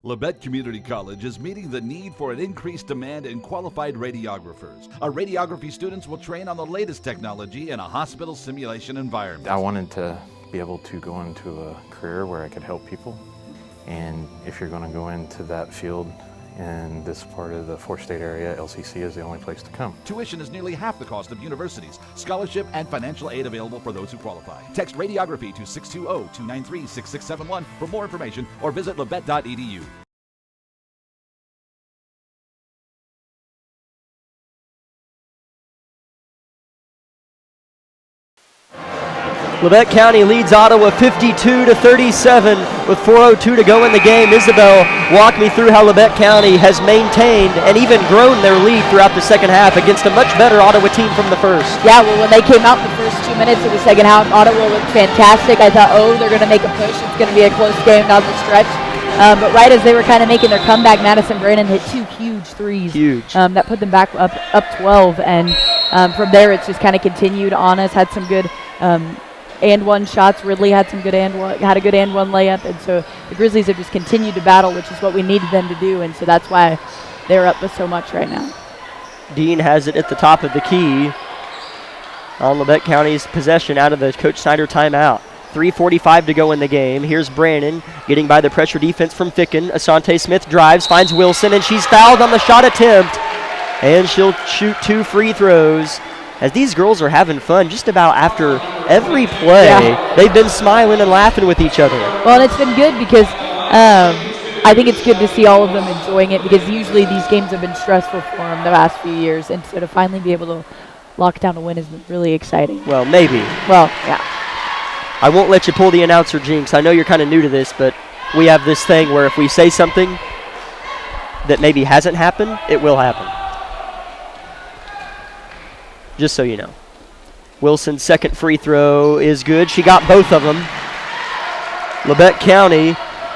Labette Community College is meeting the need for an increased demand in qualified radiographers. Our radiography students will train on the latest technology in a hospital simulation environment. I wanted to be able to go into a career where I could help people. And if you're going to go into that field in this part of the four-state area, LCC is the only place to come. Tuition is nearly half the cost of universities. Scholarship and financial aid available for those who qualify. Text radiography to 620-293-6671 for more information or visit labette.edu. Labette County leads Ottawa 52-37 with 4:02 to go in the game. Isabel, walk me through how Labette County has maintained and even grown their lead throughout the second half against a much better Ottawa team from the first. Yeah, well, when they came out in the first 2 minutes of the second half, Ottawa looked fantastic. I thought, they're going to make a push. It's going to be a close game down the stretch. But right as they were kind of making their comeback, Madison Brannon hit two huge threes. That put them back up 12. And from there, it's just kind of continued on us. Had some good and one shots. Ridley had some good had a good and one layup, and so the Grizzlies have just continued to battle, which is what we needed them to do, and so that's why they're up with so much right now. Dean has it at the top of the key on Labette County's possession out of the Coach Snyder timeout. 3:45 to go in the game. Here's Brannon getting by the pressure defense from Ficken. Asante Smith drives, finds Wilson, and she's fouled on the shot attempt, and she'll shoot 2 free throws. As these girls are having fun just about after every play, They've been smiling and laughing with each other. Well, and it's been good because I think it's good to see all of them enjoying it, because usually these games have been stressful for them the last few years, and so to finally be able to lock down a win is really exciting. Well, maybe. Well, yeah. I won't let you pull the announcer jinx. I know you're kind of new to this, but we have this thing where if we say something that maybe hasn't happened, it will happen. Just so you know. Wilson's second free throw is good. She got both of them. Labette County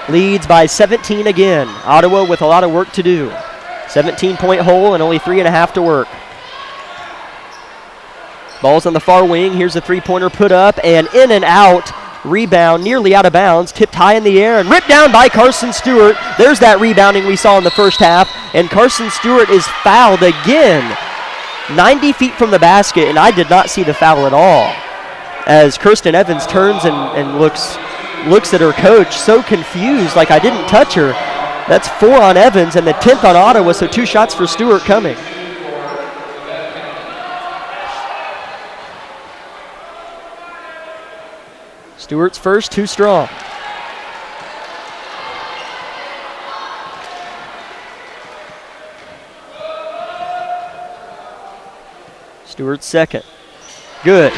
leads by 17 again. Ottawa with a lot of work to do. 17-point hole and only 3.5 to work. Ball's on the far wing. Here's a three-pointer put up and in and out. Rebound nearly out of bounds. Tipped high in the air and ripped down by Carson Stewart. There's that rebounding we saw in the first half. And Carson Stewart is fouled again. 90 feet from the basket, and I did not see the foul at all. As Kirsten Evans turns and looks at her coach, so confused, like I didn't touch her. That's 4 on Evans and the 10th on Ottawa, so 2 shots for Stewart coming. Stewart's first, too strong. Stewart's second. Good.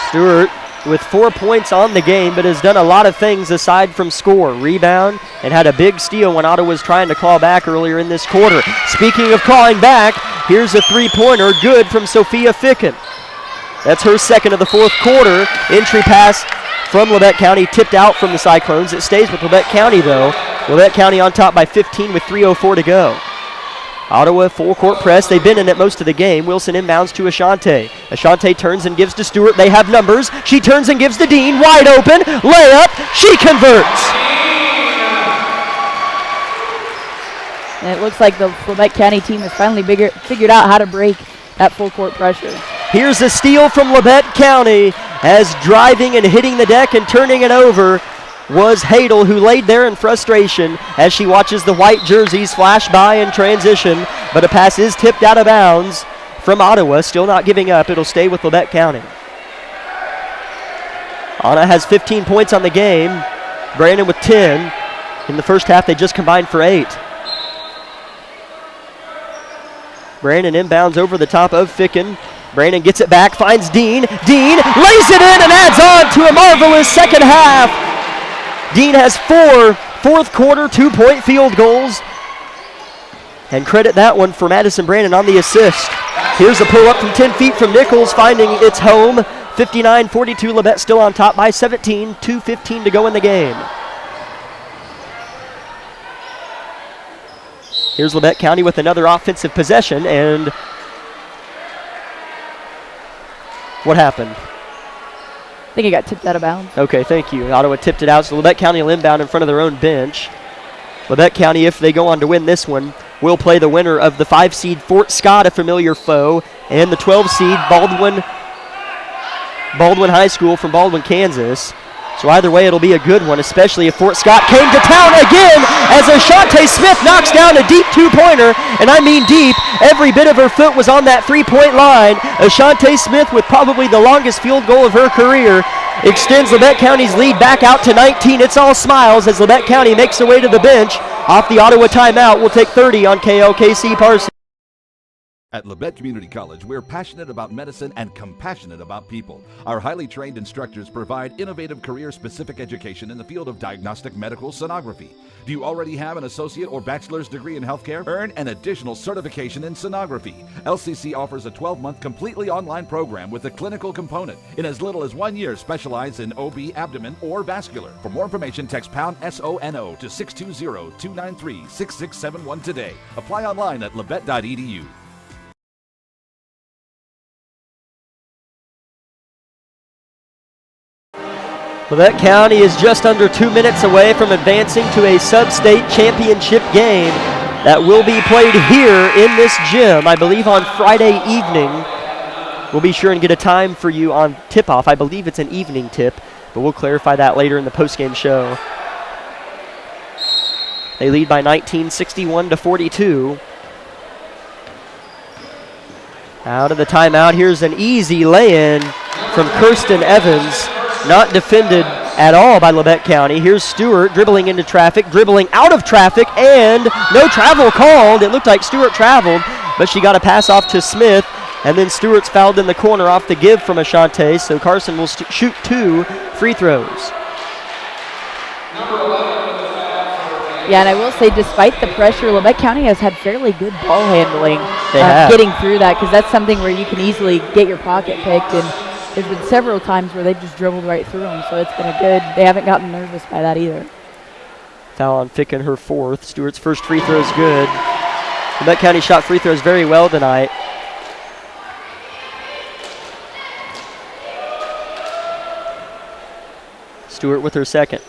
Stewart with 4 points on the game, but has done a lot of things aside from score. Rebound and had a big steal when Ottawa was trying to claw back earlier in this quarter. Speaking of clawing back, here's a three-pointer, good from Sophia Ficken. That's her second of the fourth quarter. Entry pass from Labette County, tipped out from the Cyclones. It stays with Labette County, though. Labette County on top by 15 with 3:04 to go. Ottawa full-court press. They've been in it most of the game. Wilson inbounds to Asante. Asante turns and gives to Stewart. They have numbers. She turns and gives to Dean. Wide open. Layup. She converts. And it looks like the Labette County team has finally figured out how to break that full-court pressure. Here's a steal from Labette County as driving and hitting the deck and turning it over was Hadel, who laid there in frustration as she watches the white jerseys flash by in transition, but a pass is tipped out of bounds from Ottawa, still not giving up. It'll stay with Labette County. Anna has 15 points on the game. Brandon with 10. In the first half, they just combined for 8. Brandon inbounds over the top of Ficken. Brandon gets it back, finds Dean. Dean lays it in and adds on to a marvelous second half. Dean has 4 fourth quarter 2-point field goals. And credit that one for Madison Brandon on the assist. Here's a pull up from 10 feet from Nichols, finding its home. 59-42, Labette still on top by 17, 2:15 to go in the game. Here's Labette County with another offensive possession, and what happened? I think it got tipped out of bounds. Okay, thank you. Ottawa tipped it out, so Labette County will inbound in front of their own bench. Labette County, if they go on to win this one, will play the winner of the 5-seed Fort Scott, a familiar foe, and the 12-seed Baldwin High School from Baldwin, Kansas. So either way, it'll be a good one, especially if Fort Scott came to town again as Ashante Smith knocks down a deep two-pointer, and I mean deep. Every bit of her foot was on that three-point line. Ashante Smith, with probably the longest field goal of her career, extends Labette County's lead back out to 19. It's all smiles as Labette County makes their way to the bench. Off the Ottawa timeout, we'll take 30 on KLKC Parsons. At Labette Community College, we're passionate about medicine and compassionate about people. Our highly trained instructors provide innovative career-specific education in the field of diagnostic medical sonography. Do you already have an associate or bachelor's degree in healthcare? Earn an additional certification in sonography. LCC offers a 12-month completely online program with a clinical component. In as little as 1 year, specialize in OB, abdomen, or vascular. For more information, text pound SONO to 620-293-6671 today. Apply online at labette.edu. Labette County is just under 2 minutes away from advancing to a Substate championship game that will be played here in this gym, I believe on Friday evening. We'll be sure and get a time for you on tip-off. I believe it's an evening tip, but we'll clarify that later in the postgame show. They lead by 19, 61-42. Out of the timeout, here's an easy lay-in from Kirsten Evans. Not defended at all by Labette County. Here's Stewart dribbling into traffic, dribbling out of traffic, and no travel called. It looked like Stewart traveled, but she got a pass off to Smith, and then Stewart's fouled in the corner off the give from Ashante, so Carson will shoot 2 free throws. Yeah, and I will say, despite the pressure, Labette County has had fairly good ball handling. Getting through that, because that's something where you can easily get your pocket picked, and there's been several times where they've just dribbled right through them, so it's been a good, they haven't gotten nervous by that either. Foul on Ficken, her 4th. Stewart's first free throw is good. Labette County shot free throws very well tonight. Stewart with her second.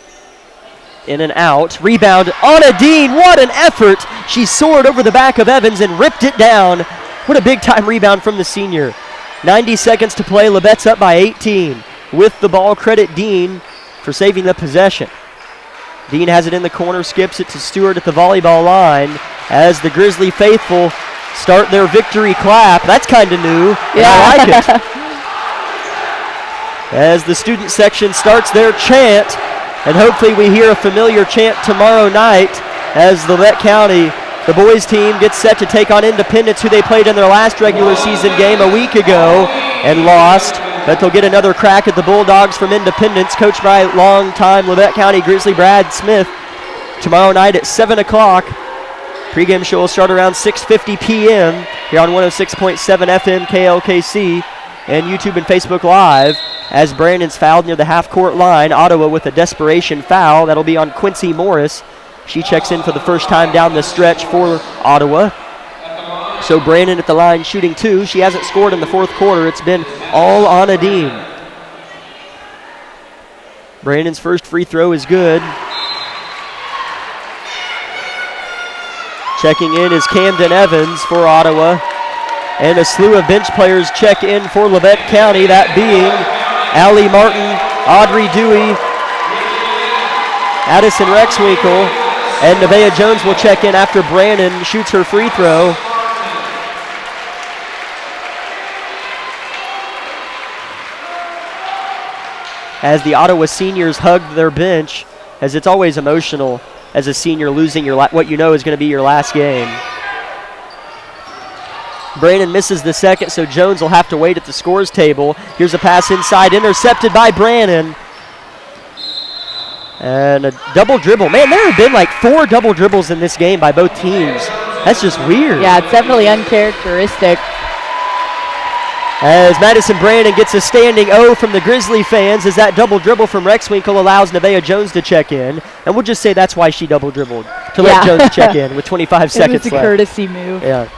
In and out. Rebound. Anna Dean. What an effort. She soared over the back of Evans and ripped it down. What a big-time rebound from the senior. 90 seconds to play. Labette's up by 18. With the ball, credit Dean for saving the possession. Dean has it in the corner, skips it to Stewart at the volleyball line as the Grizzly faithful start their victory clap. That's kind of new, and I like it. As the student section starts their chant, and hopefully we hear a familiar chant tomorrow night as Labette County, the boys team, gets set to take on Independence, who they played in their last regular season game a week ago and lost. But they'll get another crack at the Bulldogs from Independence, coached by longtime Labette County Grizzly Brad Smith, tomorrow night at 7 o'clock. Pre-game show will start around 6:50 p.m. here on 106.7 FM KLKC and YouTube and Facebook Live. As Brandon's fouled near the half-court line, Ottawa with a desperation foul. That'll be on Quincy Morris. She checks in for the first time down the stretch for Ottawa. So Brandon at the line shooting 2. She hasn't scored in the 4th quarter. It's been all Anna Dean. Brandon's first free throw is good. Checking in is Camden Evans for Ottawa. And a slew of bench players check in for Labette County, that being Allie Martin, Audrey Dewey, Addison Rexwinkle, and Nevaeh Jones will check in after Brandon shoots her free throw. As the Ottawa seniors hugged their bench, as it's always emotional as a senior losing what you know is going to be your last game. Brandon misses the second, so Jones will have to wait at the scores table. Here's a pass inside, intercepted by Brandon. And a double dribble. Man, there have been like 4 double dribbles in this game by both teams. That's just weird. Yeah, it's definitely uncharacteristic. As Madison Brandon gets a standing O from the Grizzly fans as that double dribble from Rexwinkle allows Nevaeh Jones to check in. And we'll just say that's why she double dribbled, to let Jones check in with 25 seconds left. It was a courtesy move. Yeah.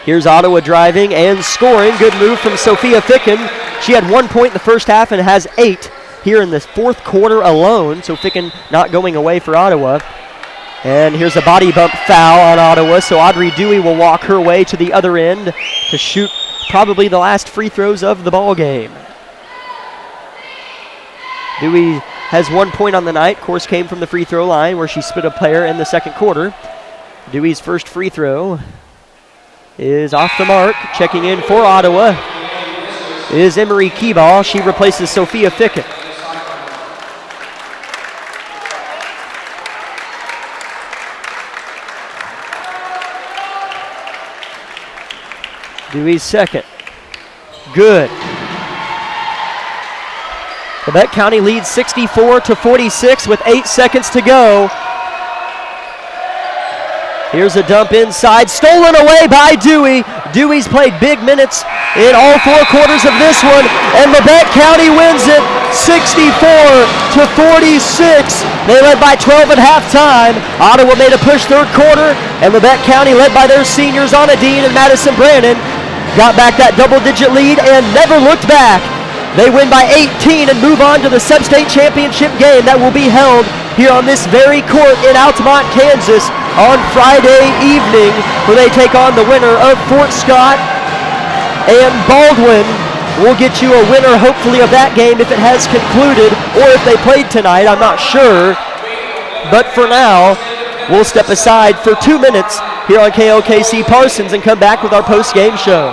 Here's Ottawa driving and scoring. Good move from Sophia Ficken. She had 1 point in the first half and has 8 here in the fourth quarter alone. So Ficken not going away for Ottawa. And here's a body bump foul on Ottawa. So Audrey Dewey will walk her way to the other end to shoot probably the last free throws of the ball game. Dewey has 1 point on the night. Of course, came from the free throw line where she split a player in the second quarter. Dewey's first free throw is off the mark. Checking in for Ottawa is Emery Keeball. She replaces Sophia Ficken. Dewey's second. Good. Labette County leads 64-46 with 8 seconds to go. Here's a dump inside, stolen away by Dewey. Dewey's played big minutes in all 4 quarters of this one, and Labette County wins it 64-46. They led by 12 at halftime. Ottawa made a push third quarter, and Labette County, led by their seniors Anna Dean and Madison Brannon, got back that double-digit lead and never looked back. They win by 18 and move on to the Substate Championship game that will be held here on this very court in Altamont, Kansas on Friday evening, where they take on the winner of Fort Scott and Baldwin. We'll get you a winner, hopefully, of that game if it has concluded, or if they played tonight, I'm not sure. But for now, we'll step aside for 2 minutes here on KLKC Parsons and come back with our post-game show.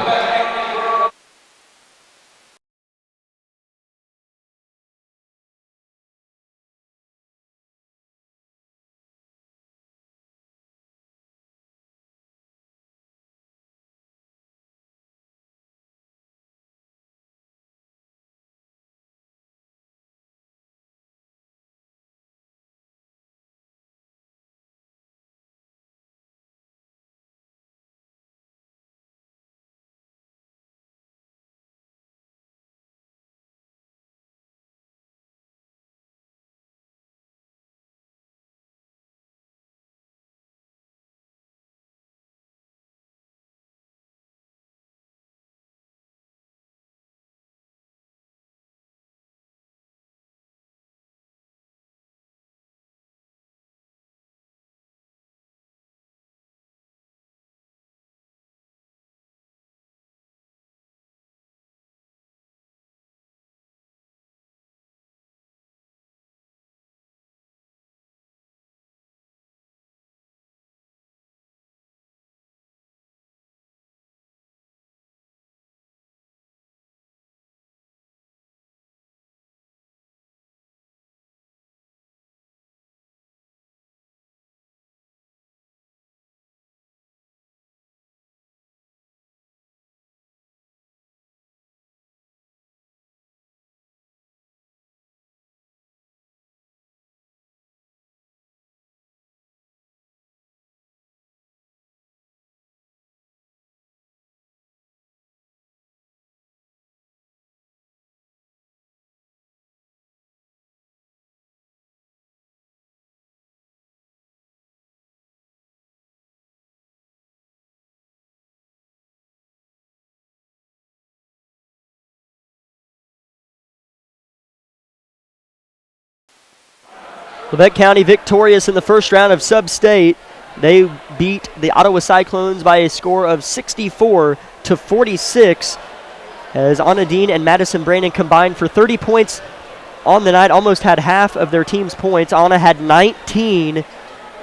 Labette County victorious in the first round of Substate. They beat the Ottawa Cyclones by a score of 64-46 as Anna Dean and Madison Brannon combined for 30 points on the night, almost had half of their team's points. Anna had 19.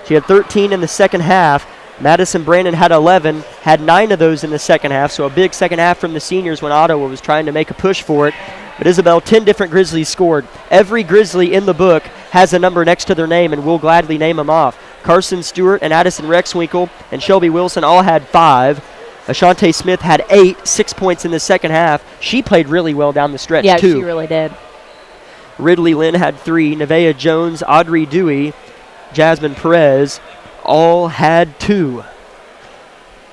She had 13 in the second half. Madison Brannon had 11, had 9 of those in the second half, so a big second half from the seniors when Ottawa was trying to make a push for it. But Isabel, 10 different Grizzlies scored. Every Grizzly in the book has a number next to their name, and we'll gladly name them off. Carson Stewart and Addison Rexwinkle and Shelby Wilson all had 5. Ashante Smith had 8, 6 points in the second half. She played really well down the stretch, too. Yeah, she really did. Ridley Lynn had 3. Nevaeh Jones, Audrey Dewey, Jasmine Perez all had 2.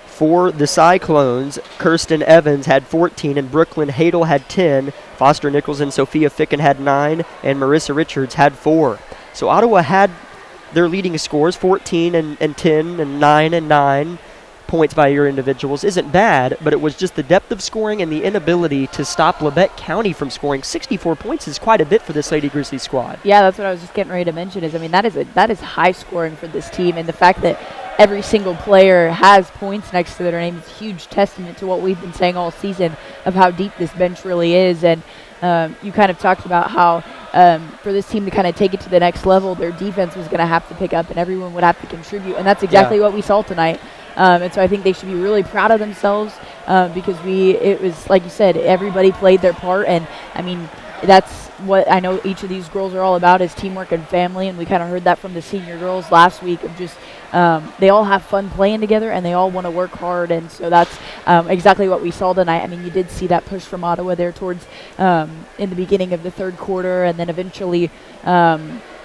For the Cyclones, Kirsten Evans had 14, and Brooklyn Hadel had 10. Foster Nichols and Sophia Ficken had 9, and Marissa Richards had 4. So Ottawa had their leading scores, 14 and 10 and 9 and 9. points by your individuals isn't bad, but it was just the depth of scoring and the inability to stop Labette County from scoring. 64 points is quite a bit for this Lady Grizzlies squad. Yeah, that's what I was just getting ready to mention is, I mean, that is high scoring for this team, and the fact that every single player has points next to their name is a huge testament to what we've been saying all season of how deep this bench really is. And you kind of talked about how for this team to kind of take it to the next level, their defense was going to have to pick up and everyone would have to contribute, and that's exactly what we saw tonight. And so I think they should be really proud of themselves because it was, like you said, everybody played their part. And, I mean, that's what I know each of these girls are all about is teamwork and family. And we kind of heard that from the senior girls last week of just they all have fun playing together and they all want to work hard. And so that's exactly what we saw tonight. I mean, you did see that push from Ottawa there towards in the beginning of the third quarter, and then eventually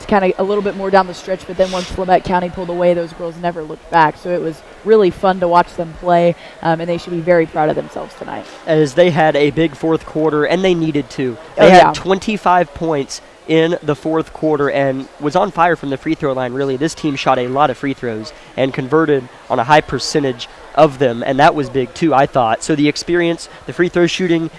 kind of a little bit more down the stretch, but then once Labette County pulled away, those girls never looked back. So it was really fun to watch them play, and they should be very proud of themselves tonight. As they had a big fourth quarter, and they needed to. They had 25 points in the fourth quarter and was on fire from the free throw line, really. This team shot a lot of free throws and converted on a high percentage of them, and that was big too, I thought. So the experience, the free throw shooting,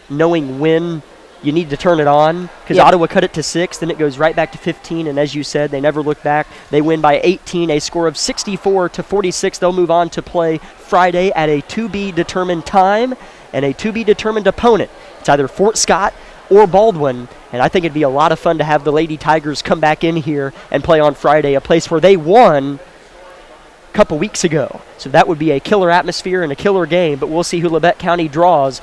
knowing when you need to turn it on, because Ottawa cut it to 6, then it goes right back to 15, and as you said, they never look back. They win by 18, a score of 64-46. They'll move on to play Friday at a to-be-determined time and a to-be-determined opponent. It's either Fort Scott or Baldwin, and I think it'd be a lot of fun to have the Lady Tigers come back in here and play on Friday, a place where they won a couple weeks ago. So that would be a killer atmosphere and a killer game, but we'll see who Labette County draws.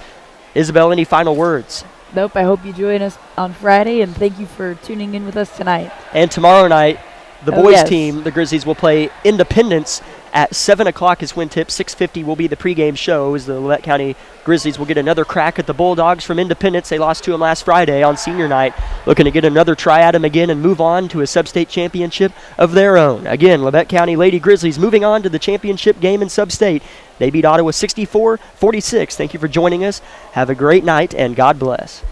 Isabel, any final words? Nope, I hope you join us on Friday, and thank you for tuning in with us tonight. And tomorrow night, the boys team, the Grizzlies, will play Independence at 7 o'clock is when tip. 6:50 will be the pregame show as the Labette County Grizzlies will get another crack at the Bulldogs from Independence. They lost to them last Friday on senior night, looking to get another try at them again and move on to a Substate championship of their own. Again, Labette County Lady Grizzlies moving on to the championship game in Substate. They beat Ottawa 64-46. Thank you for joining us. Have a great night, and God bless.